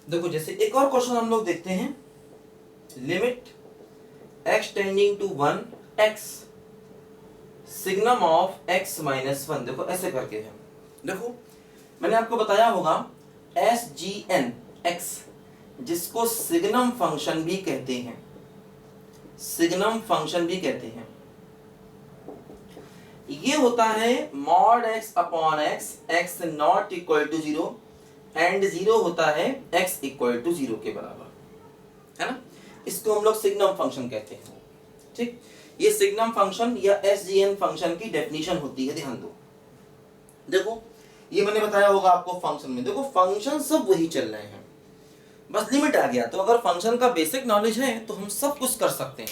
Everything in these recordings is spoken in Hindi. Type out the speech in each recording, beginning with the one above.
देखो जैसे एक और क्वेश्चन हम लोग देखते हैं, limit x tending to 1 x signum of x minus 1। देखो ऐसे करके है। देखो मैंने आपको बताया होगा एस जी एन एक्स, जिसको सिग्नम फंक्शन भी कहते हैं, सिग्नम फंक्शन भी कहते हैं। ये होता है mod x upon x, x not equal to 0 and 0 होता है x इक्वल टू 0 के बराबर, है ना। इसको हम लोग सिग्नम फंक्शन कहते हैं। ठीक, ये सिग्नम फंक्शन या एसजीएन फंक्शन की डेफिनेशन होती है, ध्यान दो। देखो ये मैंने बताया होगा आपको फंक्शन में, देखो फंक्शन सब वही चल रहे हैं, बस लिमिट आ गया। तो अगर फंक्शन का बेसिक नॉलेज है तो हम सब कुछ कर सकते हैं।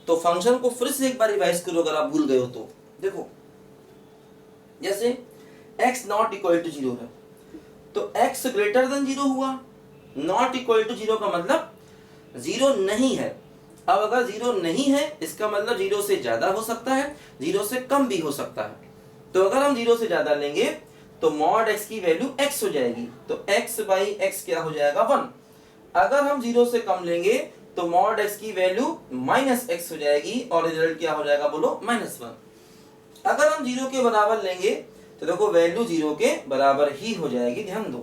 तो फंक्शन को फिर से एक बार रिवाइज करो अगर आप भूल गए हो तो। देखो जैसे x नॉट इक्वल टू 0 है तो x ग्रेटर देन 0 हुआ, नॉट इक्वल टू 0 का मतलब 0 नहीं है। अब अगर 0 नहीं है इसका मतलब 0 से ज्यादा हो सकता है, 0 से कम भी हो सकता है। तो अगर हम 0 से ज्यादा लेंगे तो मॉड x की वैल्यू x हो जाएगी, तो x बाई x क्या हो जाएगा 1। अगर हम 0 से कम लेंगे तो मॉड x की वैल्यू माइनस x हो जाएगी और रिजल्ट क्या हो जाएगा बोलो -1। अगर हम 0 के बराबर लेंगे तो देखो वैल्यू 0 के बराबर ही हो जाएगी, ध्यान दो,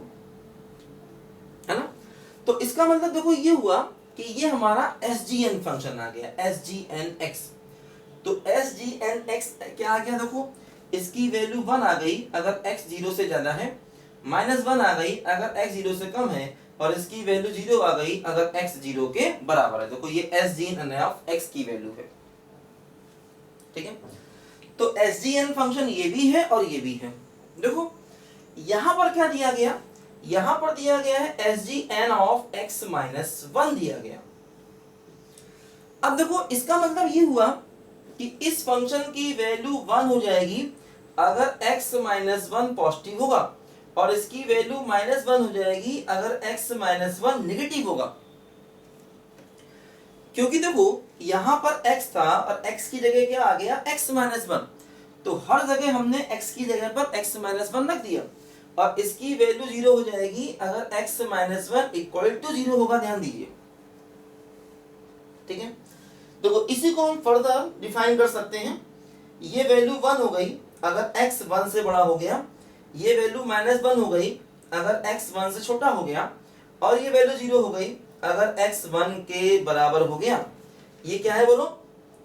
है ना। तो इसका मतलब देखो ये हुआ कि ये हमारा SGN फंक्शन आ गया, SGNX। तो SGNX क्या आ गया, देखो इसकी वैल्यू 1 आ गई अगर x 0 से ज्यादा है, -1 आ गई अगर x 0 से कम है, और इसकी वैल्यू 0 आ गई अगर x 0 के बराबर है। देखो ये SGN ऑफ x की वैल्यू है, ठीक है। तो SGN फंक्शन ये भी है और ये भी है। देखो यहां पर क्या दिया गया, यहां पर दिया गया है SGN ऑफ x माइनस 1 दिया गया। अब देखो इसका मतलब ये हुआ कि इस फंक्शन की वैल्यू 1 हो जाएगी अगर x माइनस 1 पॉजिटिव होगा, और इसकी वैल्यू -1 हो जाएगी अगर x माइनस 1 नेगेटिव होगा। क्योंकि देखो यहां पर x था और x की जगह क्या आ गया x माइनस 1, तो हर जगह हमने x की जगह पर x माइनस 1 रख दिया, और इसकी वैल्यू 0 हो जाएगी अगर x माइनस 1 इक्वल टू 0 होगा, ध्यान दीजिए, ठीक है। देखो इसी को हम फर्दर डिफाइन कर सकते हैं। ये वैल्यू 1 हो गई अगर x 1 से बड़ा हो गया, ये वैल्यू -1 हो गई अगर x 1 से छोटा हो गया, और ये वैल्यू 0 हो गई अगर x 1 के बराबर हो गया। ये क्या है बोलो,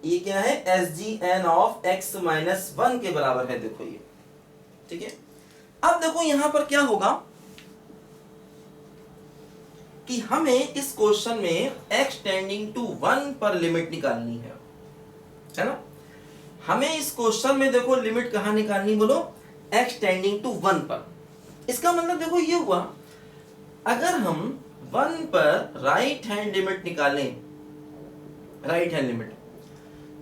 ये क्या है SGN ऑफ x माइनस 1 के बराबर है, देखो ये, ठीक है। अब देखो यहां पर क्या होगा कि हमें इस क्वेश्चन में x टेंडिंग टू 1 पर लिमिट निकालनी है ना। हमें इस क्वेश्चन में देखो लिमिट कहां निकालनी बोलो, x टेंडिंग टू 1 पर। इसका मतलब देखो ये हुआ अगर हम 1 पर राइट हैंड लिमिट निकालें, राइट हैंड लिमिट,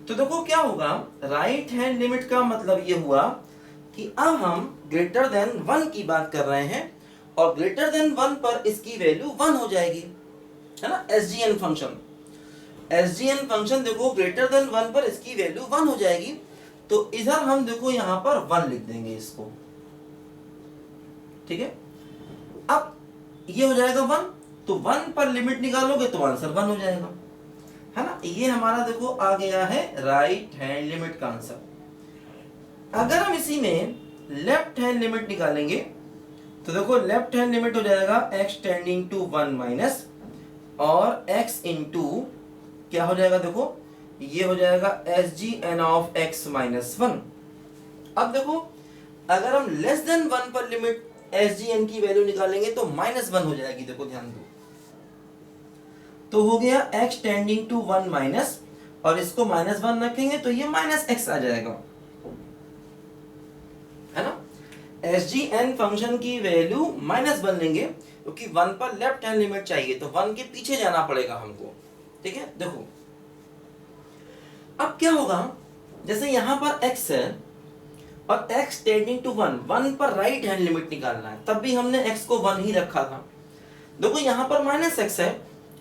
तो देखो क्या होगा, राइट हैंड लिमिट का मतलब ये हुआ कि अब हम ग्रेटर देन 1 की बात कर रहे हैं, और ग्रेटर देन 1 पर इसकी वैल्यू 1 हो जाएगी, है ना। SGN फंक्शन, SGN फंक्शन देखो ग्रेटर देन 1 पर इसकी वैल्यू 1 हो जाएगी, तो इधर हम देखो यहां पर 1 लिख देंगे इसको, ठीक है। अब ये हो जाएगा 1, तो 1 पर लिमिट निकालोगे तो आंसर 1 हो जाएगा, है ना। ये हमारा देखो आ गया है राइट हैंड लिमिट का आंसर। अगर हम इसी में लेफ्ट हैंड लिमिट निकालेंगे तो देखो लेफ्ट हैंड लिमिट हो जाएगा x टेंडिंग टू 1 माइनस, और x इंटू क्या हो जाएगा, देखो ये हो जाएगा SGN ऑफ x माइनस 1। अब देखो अगर हम लेस देन 1 पर लिमिट SGN की वैल्यू निकालेंगे तो -1 हो जाएगी, देखो ध्यान दो। तो हो गया x टेंडिंग टू 1 माइनस, और इसको -1 रखेंगे तो ये -x आ जाएगा, है ना। SGN फंक्शन की वैल्यू -1 लेंगे क्योंकि 1 पर लेफ्ट हैंड लिमिट चाहिए, तो 1 के पीछे जाना पड़ेगा हमको, ठीक है। देखो अब क्या होगा, जैसे यहां पर x है और x टेंडिंग टू 1 पर राइट हैंड लिमिट निकालना है, तब भी हमने x को 1 ही रखा था। देखो यहां पर -x है,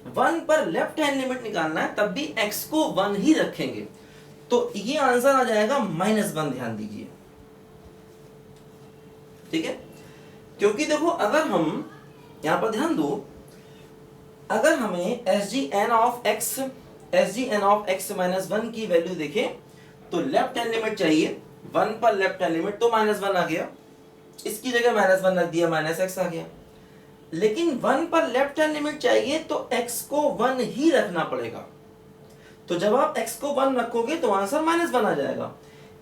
1 पर लेफ्ट हैंड लिमिट निकालना है, तब भी x को 1 ही रखेंगे, तो ये आंसर आ जाएगा -1, ध्यान दीजिए, ठीक है। क्योंकि देखो अगर हम यहां पर ध्यान दो, अगर हमें S G N of X minus one की वैल्यू देखें तो लेफ्ट हैंड लिमिट चाहिए, वन पर लेफ्ट हैंड लिमिट तो माइनस वन आ गया, इसकी जगह माइनस वन रख दिया, माइनस एक्स आ गया। लेकिन वन पर लेफ्ट हैंड लिमिट चाहिए तो एक्स को वन ही रखना पड़ेगा। तो जब आप x को वन रखोगे तो आंसर माइनस वन आ जाएगा।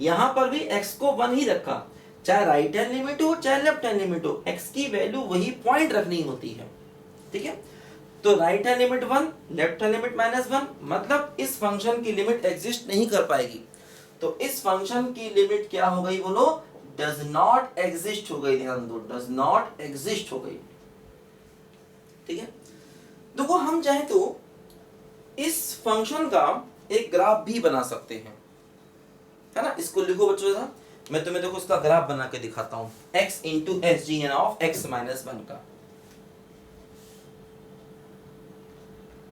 यहां पर भी x को वन ही रखा, चाहे राइट हैंड लिमिट हो चाहे लेफ्ट हैंड लिमिट हो, x की वैल्यू वही पॉइंट रखनी होती है, ठीक है। तो right hand limit one, left hand limit minus one, मतलब इस फंक्शन की लिमिट एग्जिस्ट नहीं कर पाएगी। तो इस फंक्शन की लिमिट क्या हो गई बोलो, डज नॉट एग्जिस्ट हो गई। ध्यान दो, डज नॉट एग्जिस्ट हो गई, ठीक है। देखो हम चाहे तो इस फंक्शन का एक ग्राफ भी बना सकते हैं, है ना। इसको लिखो बच्चों जरा, मैं तुम्हें देखो इसका ग्राफ बना के दिखाता हूं, x into S G N of X minus one का।